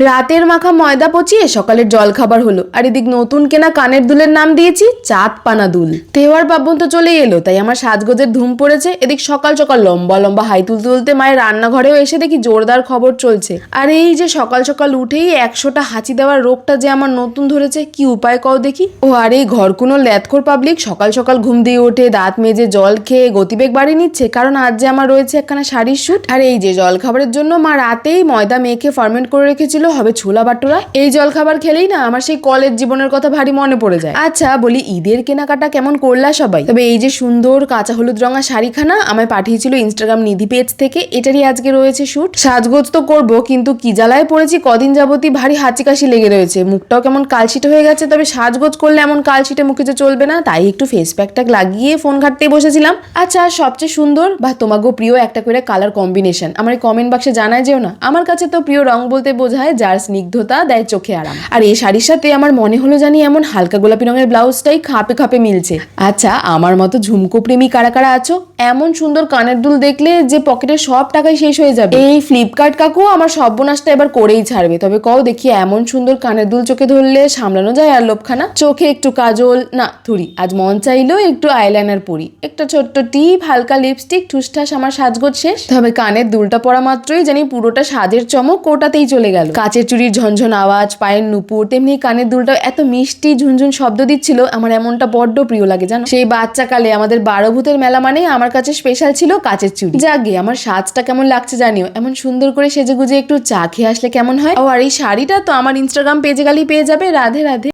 রাতের মাখা ময়দা পচিয়ে সকালের জল খাবার হলো, আর এদিক নতুন কেনা কানের দুলের নাম দিয়েছি চাঁদ পানা দুল। তেওয়ার পার্বণ তো চলেই এলো, তাই আমার সাজগোজের ধুম পড়েছে। এদিক সকাল সকাল লম্বা লম্বা হাই তুলতে তুলতে মায়ের রান্নাঘরেও এসে দেখি জোরদার খবর চলছে। আর এই যে সকাল সকাল উঠেই 100টা হাঁচি দেওয়ার রোগটা যে আমার নতুন ধরেছে, কি উপায় কও দেখি। ও আর এই ঘরকুনো ল্যাথখোর পাবলিক সকাল সকাল ঘুম দিয়ে ওঠে, দাঁত মেজে জল খেয়ে গতিবেগ বাড়িয়ে নিচ্ছে, কারণ আজ যে আমার রয়েছে একখানা শাড়ির শুট। আর এই যে জল খাবারের জন্য মা রাতেই ময়দা মেখে ফার্মেন্ট করে রেখেছিল, হবে ছোলা বাটুরা। এই জল খাবার খেলেই না আমার সেই কলেজ জীবনের কথা ভারী মনে পড়ে যায়। আচ্ছা বলি, ঈদের কেনাকাটা কেমন করলা সবাই? তবে এই যে সুন্দর কাঁচা হলুদ রঙা শাড়িখানা আমায় পাঠিয়েছিল ইনস্টাগ্রাম নিধি পেজ থেকে, এটারই আজকে রয়েছে শুট। সাজগোজ তো করবো, কিন্তু কি জ্বালায় পড়েছি, কদিন যাবতই ভারী হাঁচি কাশি লেগে রয়েছে, মুখটাও কেমন কালশিটে হয়ে গেছে। তবে সাজগোজ করলে এমন কালশিটে মুখে যে চলবে না, তাই একটু ফেস প্যাকটা লাগিয়ে ফোন ঘাটতেই বসেছিলাম। আচ্ছা, সবচেয়ে সুন্দর বা তোমাকেও প্রিয় একটা করে কালার কম্বিনেশন আমার এই কমেন্ট বাক্সে জানায় যেও না। আমার কাছে তো প্রিয় রং বলতে বোঝায় যার স্নিগ্ধতা দেয় চোখে আরাম। আর এই শাড়ির সাথে আমার মনে হলো জানি এমন হালকা গোলাপি রঙের ব্লাউজটাই খাপে খাপে মিলছে। আচ্ছা, আমার মতো ঝুমকো প্রেমী কারা কারা আছো? এমন সুন্দর কানের দুল দেখলে যে পকেটের সব টাকাই শেষ হয়ে যাবে। এই ফ্লিপকার্ট কাকু আমার সর্বনাশটা এবার করেই ছাড়বে। তবে কও দেখি, এমন সুন্দর কানের দুল চোখে ধরলে সামলানো যায় আর লোভখানা? চোখে একটু কাজল না থুরি, আজ মন চাইলো একটু আইলাইনার পরি, একটা ছোট্ট টিপ, হালকা লিপস্টিক, ঠুসঠাস আমার সাজগোজ শেষ। তবে কানের দুলটা পরা মাত্রই জানি পুরোটা সাজের চমক কোটাতেই চলে গেল। কাচের চুড়ির ঝনঝন আওয়াজ, পায়ের নুপুর, তেমনি কানের দুলটা এত মিষ্টি ঝুনঝুন শব্দ দিচ্ছিল, আমার এমনটা বড্ড প্রিয় লাগে জানো। সেই বাচ্চাকালে আমাদের 12 ভূতের মেলা মানে আমার কাছে স্পেশাল ছিল কাচের চুড়ি। যাগে আমার সাজটা কেমন লাগছে জানিও, এমন সুন্দর করে সেজে গুজে একটু চা খেয়ে আসলে কেমন হয়। আর এই শাড়িটা তো আমার ইনস্টাগ্রাম পেজে গেলেই পেয়ে যাবে। রাধে রাধে।